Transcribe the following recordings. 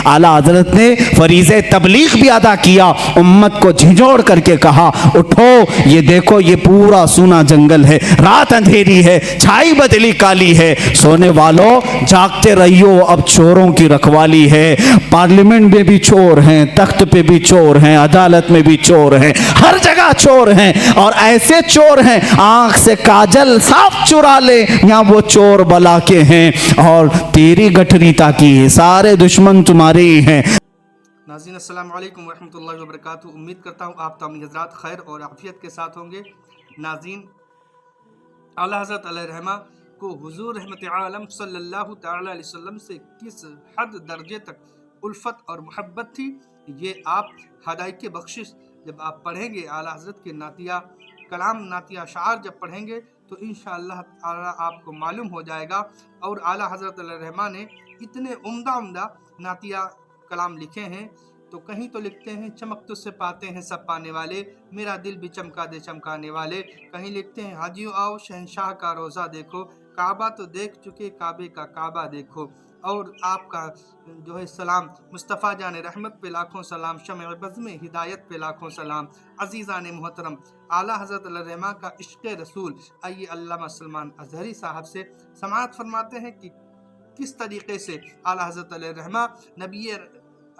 आला हजरत ने फरीज़े तबलीग भी अदा किया, उम्मत को झिझोड़ करके कहा उठो, ये देखो ये पूरा सूना जंगल है, रात अंधेरी है, छाई बदली काली है, सोने वालों जागते रहियो, अब चोरों की रखवाली है। पार्लियामेंट में भी चोर हैं, तख्त पे भी चोर हैं, अदालत में भी चोर हैं, हर जगह चोर हैं, और ऐसे चोर हैं आंख से काजल साफ चुरा ले, यहाँ वो चोर बला के हैं और तेरी गठरी ताकी है, सारे दुश्मन तुम्हारे ही हैं। नाज़रीन अस्सलाम वालेकुम रहमतुल्लाहि व बरकातुहू। उम्मीद करता हूँ आप तमाम हज़रात खैर और आफ़ियत के साथ होंगे। नाज़रीन, आला हज़रत अलैहिर्रहमा को हुज़ूर रहमत आलम सल्लल्लाहु तआला अलैहि वसल्लम से किस हद दर्जे तक उल्फत और मोहब्बत थी, ये आप हदायत बख्शिश जब आप पढ़ेंगे, आला हज़रत के नातिया कलाम, नातिया शार जब पढ़ेंगे तो इंशाअल्लाह ताला आपको मालूम हो जाएगा। और आला हज़रत अलैहिर्रहमा ने इतने उम्दा नातिया कलाम लिखे हैं, तो कहीं तो लिखते हैं चमक तुझसे पाते हैं सब पाने वाले, मेरा दिल भी चमका दे चमकाने वाले, कहीं लिखते हैं हाजियों आओ शहंशाह का रोज़ा देखो, काबा तो देख चुके काबे का काबा देखो। और आपका जो है सलाम मुस्तफ़ा जान रहमत पे लाखों सलाम, शम्अ बज़्म हिदायत पे लाखों सलाम, अज़ीज़ान मोहतरम आला हज़रत अलैहिर्रहमा का इश्क़ रसूल। आइए अल्लामा सलमान अज़हरी साहब से समाअत फरमाते हैं कि किस तरीक़े से आला हज़रत अलैहिर्रहमा नबी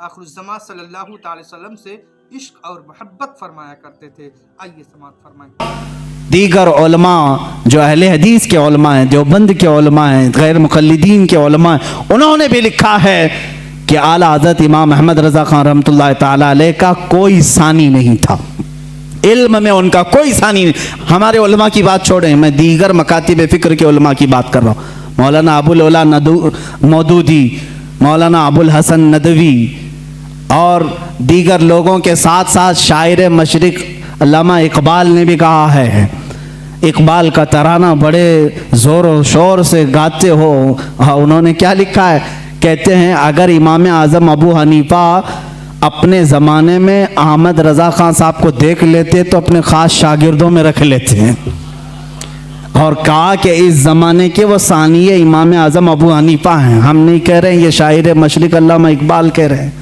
आखिरुज़्ज़मान सल्लल्लाहु अलैहि वसल्लम से इश्क और मोहब्बत फरमाया करते थे। आइए समाअत फरमाएं। दीगर उलमा जो अहले हदीस के उलमा हैं, देवबंद के उलमा हैं, गैर मुक़ल्लिदीन के उलमा हैं, उन्होंने भी लिखा है कि आला हज़रत इमाम अहमद रज़ा खान रहमतुल्लाह ताला अलैह का कोई सानी नहीं था, इल्म में उनका कोई सानी नहीं। हमारे उलमा की बात छोड़ें, मैं दीगर मकातिब फ़िक्र के उलमा की बात कर रहा हूँ। मौलाना अबुल उला मौदूदी, मौलाना अबुल हसन नदवी और दीगर लोगों के साथ साथ शायर मशरिक़ अल्लामा इकबाल ने भी कहा है, इकबाल का तराना बड़े ज़ोर और शोर से गाते हो। हाँ, उन्होंने क्या लिखा है, कहते हैं अगर इमाम आज़म अबू हनीफा अपने ज़माने में अहमद रज़ा ख़ान साहब को देख लेते तो अपने ख़ास शागिर्दों में रख लेते हैं, और कहा कि इस ज़माने के वो सानिए इमाम आज़म अबू हनीफा हैं। हम नहीं कह रहे हैं, ये शायर मशरिक़ अल्लामा इकबाल कह रहे हैं।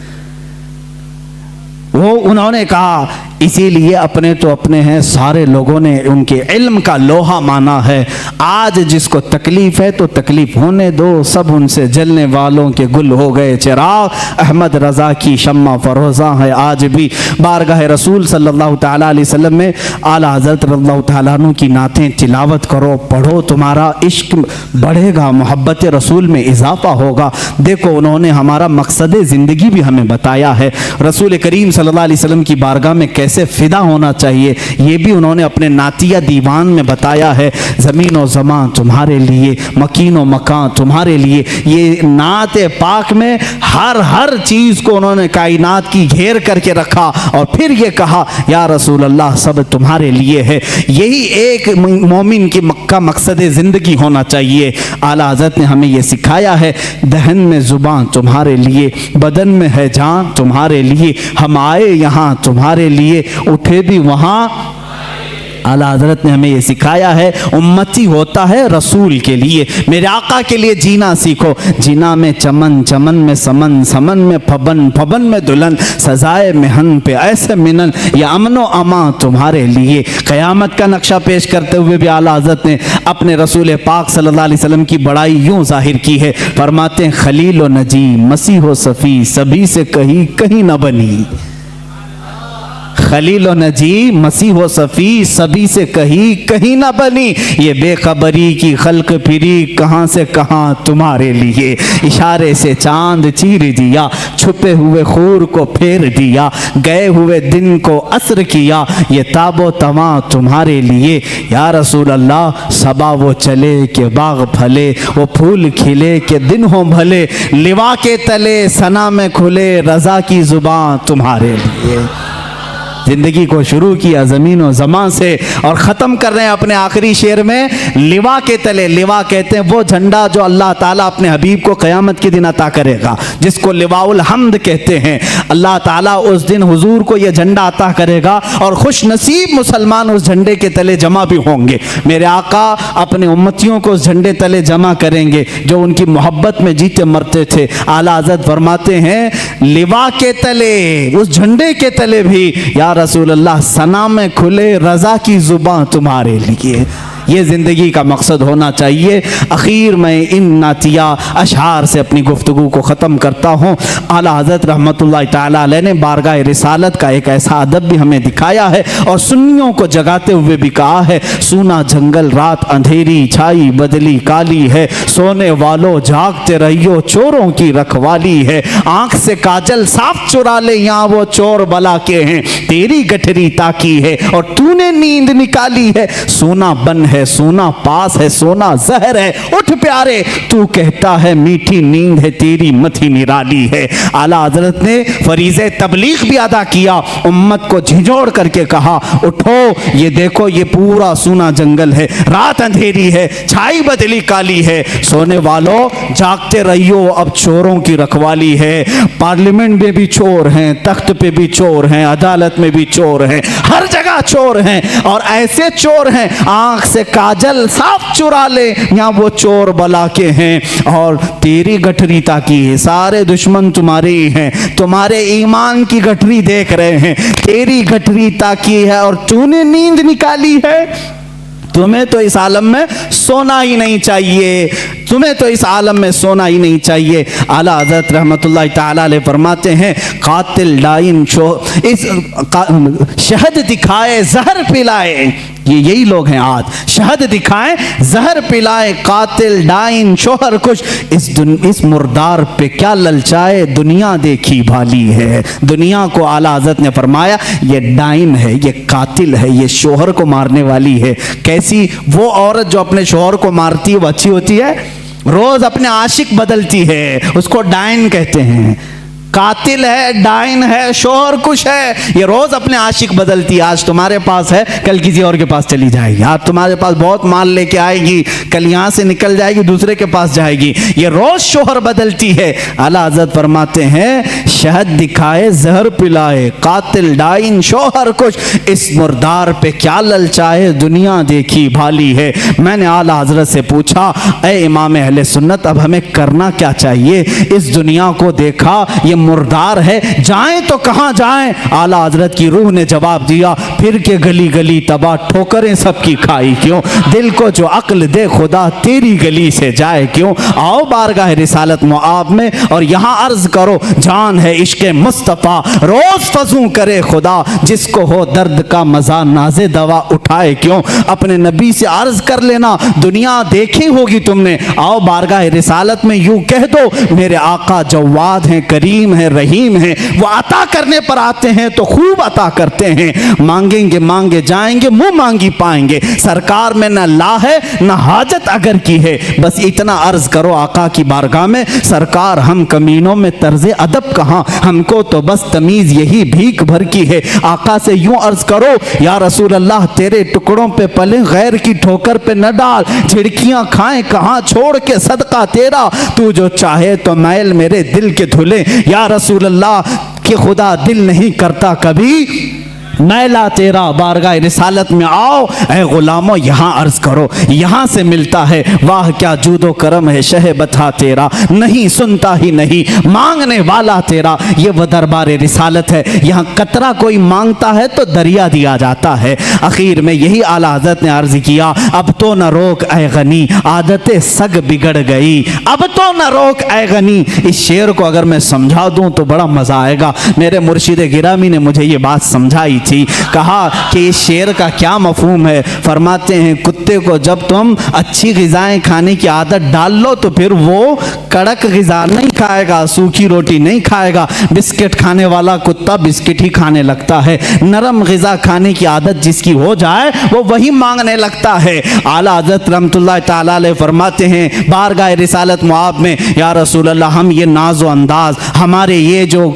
वो उन्होंने कहा इसीलिए अपने तो अपने हैं, सारे लोगों ने उनके इल्म का लोहा माना है। आज जिसको तकलीफ़ है तो तकलीफ़ होने दो, सब उनसे जलने वालों के गुल हो गए चिराग, अहमद रज़ा की शम्मा फरोज़ा है आज भी। बारगाह रसूल सल्लल्लाहु तआला अलैहि वसल्लम में आला हज़रत रज़ियल्लाहु तआला अन्हु की नातें तिलावत करो, पढ़ो, तुम्हारा इश्क बढ़ेगा, मोहब्बत रसूल में इजाफ़ा होगा। देखो उन्होंने हमारा मकसद ज़िंदगी भी हमें बताया है, रसूल करीम सल्लल्लाहु अलैहि वसल्लम की बारगाह में कैसे फ़िदा होना चाहिए, ये भी उन्होंने अपने नातिया दीवान में बताया है। ज़मीन व ज़मान तुम्हारे लिए, मकीन व मकान तुम्हारे लिए। ये नात पाक में हर चीज़ को उन्होंने कायनात की घेर करके रखा और फिर ये कहा या रसूल अल्लाह सब तुम्हारे लिए है। यही एक मोमिन की मक्का मकसद ज़िंदगी होना चाहिए। आला हज़रत ने हमें ये सिखाया है, दहन में ज़ुबान तुम्हारे लिए, बदन में है जान तुम्हारे लिए, हम आए यहाँ तुम्हारे लिए, उठे भी वहाँ। आला हज़रत ने हमें ये सिखाया है, उम्मती होता है रसूल के लिए, मेरे आका के लिए जीना सीखो। जीना में चमन, चमन में समन, समन में फबन, फबन में दुल्हन, सजाए मेहन पे ऐसे मिनन, या अमनो अमा तुम्हारे लिए। क़यामत का नक्शा पेश करते हुए भी आला हज़रत ने अपने रसूल पाक सल्लल्लाहु अलैहि वसल्लम की बड़ाई यूँ ज़ाहिर की है। फरमाते हैं खलील व नजी, मसीह व सफ़ी, सभी से कहीं न बनी। खलील व नजी, मसीह व सफ़ी, सभी से कहीं ना बनी। ये बेखबरी की खल्क फिरी कहाँ से कहाँ तुम्हारे लिए। इशारे से चांद चीर दिया, छुपे हुए खूर को फेर दिया, गए हुए दिन को असर किया, ये ताबो तमा तुम्हारे लिए। या रसूल अल्लाह सबा वो चले के बाग फले, वो फूल खिले के दिन हो भले, लिवा के तले सना में खुले, रज़ा की ज़ुबान तुम्हारे लिए। जिंदगी को शुरू किया ज़मीन और ज़मां से और ख़त्म कर रहे हैं अपने आखिरी शेर में लिवा के तले। लिवा कहते हैं वो झंडा जो अल्लाह ताला अपने हबीब को क़यामत के दिन अता करेगा, जिसको लिवाउल हम्द कहते हैं। अल्लाह ताला उस दिन हुजूर को यह झंडा अता करेगा और खुश नसीब मुसलमान उस झंडे के तले जमा भी होंगे। मेरे आका अपने उम्मतियों को उस झंडे तले जमा करेंगे जो उनकी मोहब्बत में जीते मरते थे। आला हज़रत फरमाते हैं लिवा के तले, उस झंडे के तले भी या रसूल अल्लाह सना में खुले रज़ा की ज़ुबान तुम्हारे लिए। ये ज़िंदगी का मकसद होना चाहिए। आखिर में इन नातिया अशआर से अपनी गुफ्तगू को ख़त्म करता हूँ। आला हज़रत रहमतुल्लाह ताला अलैह ने बारगाह रिसालत का एक ऐसा अदब भी हमें दिखाया है और सुन्नियों को जगाते हुए भी कहा है, सूना जंगल रात अंधेरी छाई बदली काली है, सोने वालों जागते रहियो चोरों की रखवाली है, आँख से काजल साफ चुरा ले यहाँ वो चोर बला के हैं, तेरी गठरी ताकी है और तूने नींद निकाली है, सोना बन है सोना पास है सोना जहर है, उठ प्यारे तू कहता है मीठी नींद है तेरी मथी निराली है। आला हजरत ने फरीज़े तबलीग भी अदा किया, उम्मत को झिझोड़ करके कहा उठो ये देखो ये पूरा सूना जंगल है, रात अंधेरी है छाई बदली काली है, सोने वालों जागते रहियो अब चोरों की रखवाली है। पार्लियामेंट में भी चोर हैं, तख्त पे भी चोर हैं, अदालत में भी चोर हैं, हर जगह चोर हैं और ऐसे चोर हैं आंख से काजल साफ चुरा ले यहाँ वो चोर बला के हैं और तेरी गठरी ताकी है, सारे दुश्मन तुम्हारे ही हैं, तुम्हारे ईमान की गठरी देख रहे हैं, तेरी गठरी ताकी है और तूने नींद निकाली है। तुम्हें तो इस आलम में सोना ही नहीं चाहिए, तुम्हें तो इस आलम में सोना ही नहीं चाहिए। आला हज़रत रहमतुल्लाह ताला अलैह फरमाते हैं कातिल डाइन इस शहद दिखाए जहर पिलाए, ये यही लोग हैं आज, शहद दिखाए जहर पिलाए, कातिल डाइन शोहर कुछ, इस मुर्दार पे क्या ललचाए, दुनिया देखी भाली है। दुनिया को आला हज़रत ने फरमाया ये डाइन है, ये कातिल है, ये शोहर को मारने वाली है। कैसी वो औरत जो अपने शोहर को मारती है वो अच्छी होती है? रोज अपने आशिक बदलती है, उसको डाइन कहते हैं। कातिल है, डाइन है, शोहर कुछ है, ये रोज अपने आशिक बदलती है। आज तुम्हारे पास है कल किसी और के पास चली जाएगी, आज तुम्हारे पास बहुत माल लेके आएगी कल यहाँ से निकल जाएगी दूसरे के पास जाएगी, ये रोज शोहर बदलती है। आला हज़रत फरमाते हैं शहद दिखाए जहर पिलाए, कातिल डाइन शोहर कुछ, इस मुर्दार पे क्या ललचाए, दुनिया देखी भाली है। मैंने आला हज़रत से पूछा ए इमाम अहले सुन्नत अब हमें करना क्या चाहिए? इस दुनिया को देखा ये मुर्दार है, जाएं तो कहां जाएं? आला हजरत की रूह ने जवाब दिया फिर के गली गली तबाह ठोकरें सबकी खाई क्यों, दिल को जो अक्ल दे खुदा तेरी गली से जाए क्यों। आओ बारगाह रिसालत मुआब में और यहां अर्ज करो जान है इश्क़ मुस्तफ़ा, रोज फजू करे खुदा, जिसको हो दर्द का मजा नाज़े दवा उठाए क्यों। अपने नबी से अर्ज कर लेना दुनिया देखी होगी तुमने, आओ बारगाह रिसालत में यूं कह दो मेरे आका जवाद हैं करीम है रहीम है, वो अता करने पर आते हैं तो खूब अता करते हैं, मांगेंगे मांगे जाएंगे मुंह मांगी पाएंगे, सरकार में न ला है न हाजत अगर की है, बस इतना अर्ज करो आका की बारगाह में सरकार हम कमीनों में तर्ज़े अदब कहाँ, हमको तो बस तमीज यही भीख भर की है। आका से यूं अर्ज करो या रसूल अल्लाह तेरे टुकड़ों पे पले गैर की ठोकर पे न डाल, झिड़कियां खाएं कहाँ छोड़ के सदका तेरा, तू जो चाहे तो मैल मेरे दिल के धुले या रसूल अल्लाह कि खुदा दिल नहीं करता कभी मैला तेरा। बारगाह रिसालत में आओ ऐ गुलामों यहाँ अर्ज करो, यहाँ से मिलता है वाह क्या जूदो करम है शह बता तेरा, नहीं सुनता ही नहीं मांगने वाला तेरा। ये वह दरबार रिसालत है, यहाँ कतरा कोई मांगता है तो दरिया दिया जाता है। आखिर में यही आला हज़रत ने अर्ज किया अब तो न रोक ऐ गनी आदतें सग बिगड़ गई, अब तो न रोक ऐ गनी। इस शेर को अगर मैं समझा दूँ तो बड़ा मज़ा आएगा। मेरे मुर्शिद गिरामी ने मुझे ये बात समझाई थी, कहा कि इस शेर का क्या मफहूम है। फरमाते हैं कुत्ते को जब तुम अच्छी ग़िज़ाएं खाने की आदत डाल लो तो फिर वो कड़क ग़िज़ा नहीं खाएगा, सूखी रोटी नहीं खाएगा। बिस्किट खाने वाला कुत्ता बिस्किट ही खाने लगता है, नरम ग़िज़ा खाने की आदत जिसकी हो जाए वो वही मांगने लगता है। आला हज़रत रहमतुल्लाह ताला अलैह फरमाते हैं बारगाह रिसालत मुआब में या रसूल अल्लाह हम ये नाज़ो अंदाज़ हमारे ये जो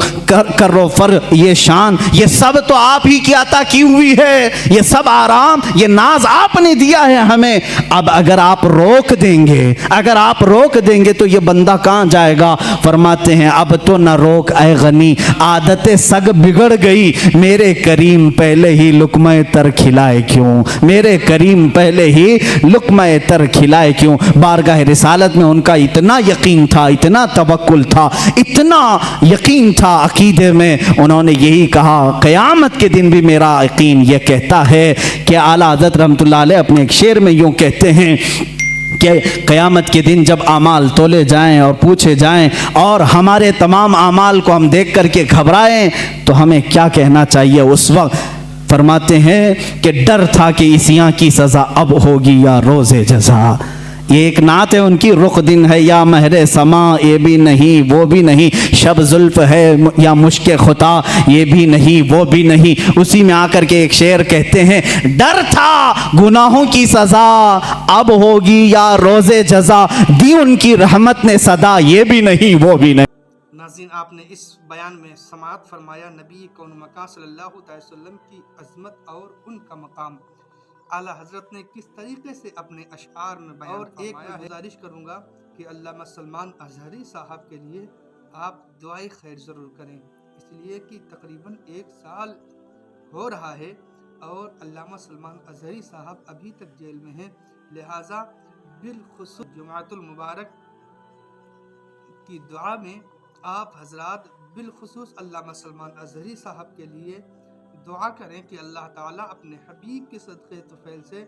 करो फर ये शान, ये सब तो आप ही की अता की हुई है, ये सब आराम, ये नाज आपने दिया है हमें। अब अगर आप रोक देंगे, अगर आप रोक देंगे तो ये बंदा कहाँ जाएगा? फरमाते हैं अब तो न रोक ऐ गनी, आदतें सग बिगड़ गई, मेरे करीम पहले ही लुक़्मा तर खिलाए क्यों, मेरे करीम पहले ही लुक़्मा तर खिलाए क्यों। बारगाह रिसालत में उनका इतना यकीन था, इतना तवक्कुल था, इतना यकीन था अकीदे में, उन्होंने यही कहा, क़यामत के दिन भी मेरा यकीन ये कहता है कि आला हज़रत रहमतुल्लाह अलैह अपने एक शेर में यूँ कहते हैं कि क़यामत के दिन जब आमाल तोले जाएं और पूछे जाएं और हमारे तमाम आमाल को हम देख करके घबराएं तो हमें क्या कहना चाहिए उस वक्त? फरमाते हैं कि डर था कि इसियां की सज़ा अब होगी या रोज़े जज़ा। ये एक नात है उनकी, रुख दिन है या महरे समा, ये भी नहीं वो भी नहीं, शब जुल्फ है या मुश्के खुता, ये भी नहीं वो भी नहीं। उसी में आकर के एक शेर कहते हैं, डर था गुनाहों की सज़ा अब होगी या रोज़े जज़ा, दी उनकी रहमत ने सदा, ये भी नहीं वो भी नहीं। नाज़रीन, आपने इस बयान में समाअत फरमाया नबी कौन मका सल्लल्लाहु अलैहि वसल्लम की अज़मत और उनका मकाम आला हज़रत ने किस तरीके से अपने अशआर में बयान और एक गुजारिश करूँगा कि अल्लामा सलमान अज़हरी साहब के लिए आप दुआए खैर ज़रूर करें, इसलिए कि तकरीबन 1 साल हो रहा है और अल्लामा सलमान अज़हरी साहब अभी तक जेल में हैं। लिहाजा बिलखुसूस जुमातुल मुबारक की दुआ में आप हजरात बिलखुसूस अल्लामा सलमान अज़हरी साहब के लिए दुआ करें कि अल्लाह ताला अपने हबीब के सदक़े तुफ़ैल से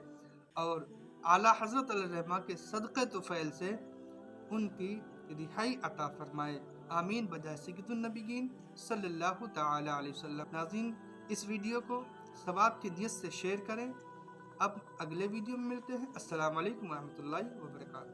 और आला हज़रत अलैहिर्रहमा के सदक़े तुफ़ैल से उनकी रिहाई अता फरमाए। आमीन बजाय सय्यदुन नबीयीन सल्लल्लाहु तआला अलैहि वसल्लम। नाज़रीन, इस वीडियो को सवाब की नियत से शेयर करें। अब अगले वीडियो में मिलते हैं। अस्सलामु अलैकुम व रहमतुल्लाहि व बरकातहू।